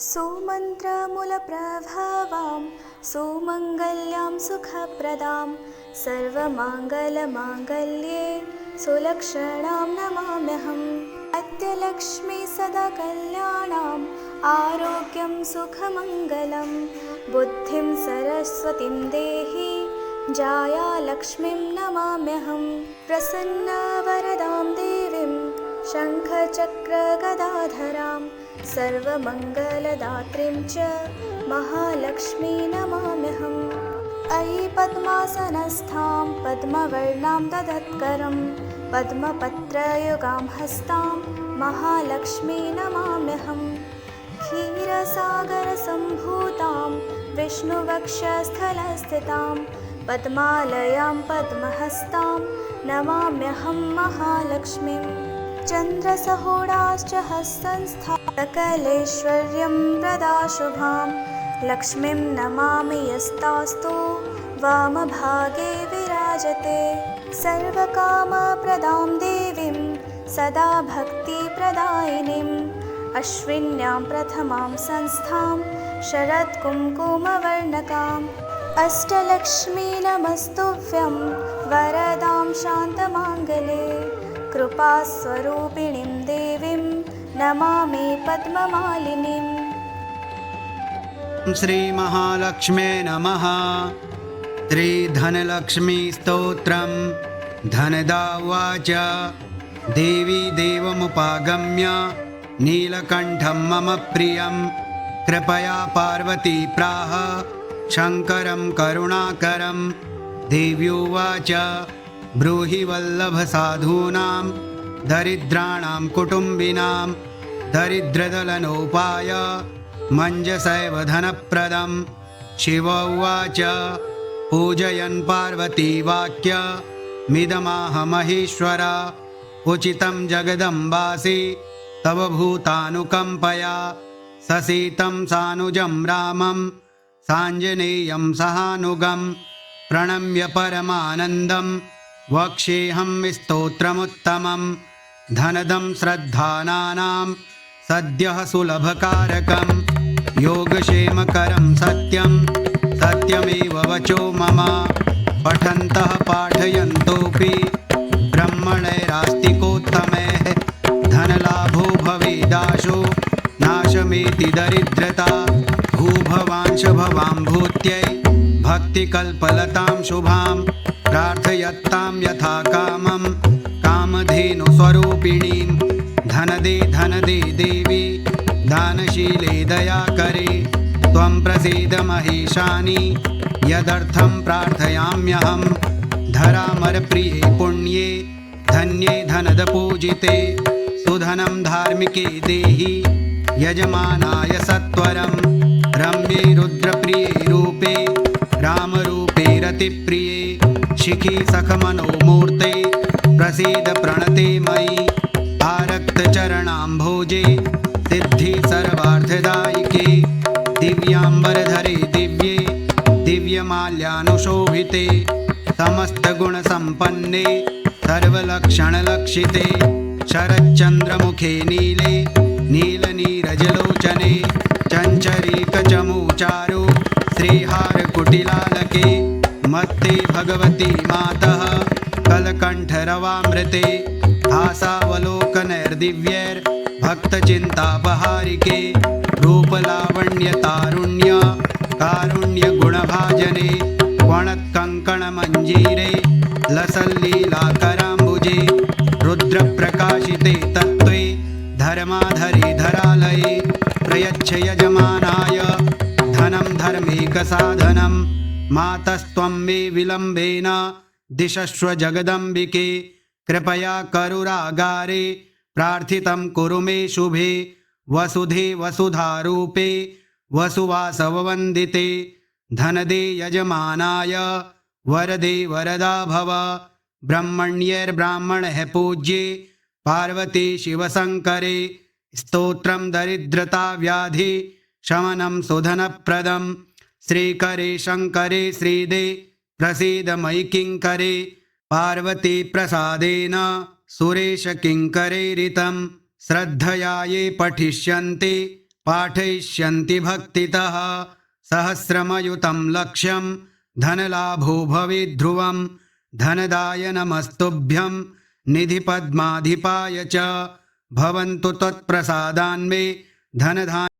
सुमन्त्रमूलप्रभावां सुमङ्गल्यां सुखप्रदां सर्वमाङ्गलमाङ्गल्ये सुलक्षणां नमाम्यहम्। अद्यलक्ष्मी सदा कल्याणाम् आरोग्यं सुखमङ्गलं बुद्धिं सरस्वतीं देहि जाया लक्ष्मीं नमाम्यहम्। प्रसन्नवरदां देवीं शङ्खचक्रगदाधरां सर्वमङ्गलदात्रीं च महालक्ष्मी नमाम्यहम्। अयि पद्मासनस्थां पद्मवर्णां ददत्करं पद्मपत्रयुगां हस्तां महालक्ष्मी नमाम्यहम्। क्षीरसागरसम्भूतां विष्णुवक्षस्थलस्थितां पद्मालयां पद्महस्तां नमाम्यहं महालक्ष्मीम्। चन्द्रसहोडाश्च हस्तंस्था सकलैश्वर्यं प्रदा शुभां लक्ष्मीं नमामि यस्तास्तु वामभागे विराजते। सर्वकामप्रदां देवीं सदा भक्तिप्रदायिनीम् अश्विन्यां प्रथमां संस्थां शरत्कुङ्कुमवर्णकाम्। अष्टलक्ष्मी नमस्तुभ्यं वरदां शान्तमाङ्गले कृपास्वरूपिणीं देवीं नमामि पद्ममालिनीम्। श्रीमहालक्ष्म्यै नमः। श्रीधनलक्ष्मी स्तोत्रम्। धनदा उवाच देवी देवमुपागम्य नीलकण्ठं मम प्रियं कृपया पार्वती प्राह शङ्करं करुणाकरं। देव्युवाच ब्रूहि वल्लभसाधूनां दरिद्राणां कुटुम्बिनां दरिद्रदलनोपाय मञ्जसैव धनप्रदं। शिव उवाच पूजयन् पार्वती वाक्यमिदमाह महेश्वर उचितं जगदम्बासि तव भूतानुकम्पया। ससीतं सानुजं रामं साञ्जनेयं सहानुगं प्रणम्य परमानन्दं वक्ष्येऽहं स्तोत्रमुत्तमं। धनदं श्रद्धानां सद्यः सुलभकारकं योगक्षेमकरं सत्यं सत्यमेव वचो मम। पठन्तः पाठयन्तोऽपि ब्रह्मणैरास्तिकोत्तमैः धनलाभो भवेदाशो नाशमेति दरिद्रता। भूभवांश भवां भूत्यै भक्तिकल्पलतां शुभां प्रार्थयत्तां यथा कामं कामधेनुस्वरूपिणीं। धनदे देवी दानशीले दयाकरे त्वं प्रसीद महेशानि यदर्थं प्रार्थयाम्यहम्। धरामरप्रिये पुण्ये धन्ये धनदपूजिते सुधनं धार्मिके देहि यजमानाय सत्वरं। रम्ये रुद्रप्रिये रूपे रामरूपे रतिप्रिये शिखि सखमनोमूर्ते प्रसीद प्रणते मयि। आरक्तचरणाम्भोजे सिद्धि सर्वार्थदायिके दिव्याम्बरधरे दिव्ये दिव्यमाल्यानुशोभिते समस्तगुणसम्पन्ने सर्वलक्षणलक्षिते। शरच्चन्द्रमुखे नीले नीलनीरजलोचने चञ्चरीकचमूचारु श्रीहारकुटिलालके मत्ते भगवती मातः कलकण्ठरवामृते। हासावलोकनैर्दिव्यैर्भक्तचिन्तापहारिके रूपलावण्यतारुण्य कारुण्यगुणभाजने वणत्कङ्कणमञ्जीरे लसल्लीलाकराम्बुजे रुद्रप्रकाशिते तत्त्वे धर्माधरे धरालये। प्रयच्छ यजमानाय धनं धर्मेकसाधनं मातस्त्वं मे विलम्बेन दिशस्व जगदम्बिके। कृपया करुरागारे प्रार्थितं कुरु मे शुभे वसुधे वसुधारूपे वसुवासववन्दिते। धनदे यजमानाय वरदे वरदा भव ब्रह्मण्यैर्ब्राह्मणः पूज्ये पार्वती शिवशङ्करे। स्तोत्रं दरिद्रता व्याधि शमनं सुधनप्रदं श्रीकरे शङ्करे श्रीदे प्रसीद मयि किङ्करे। पार्वती प्रसादेन सुरेश किङ्करेरितं श्रद्धया ये पठिष्यन्ति पाठयिष्यन्ति भक्तितः सहस्रमयुतं लक्ष्यं धनलाभो भवेत् ध्रुवं धनदाय नमस्तुभ्यं निधिपद्माधिपाय च भवन्तु त्वत्प्रसादान्मे धनधान्य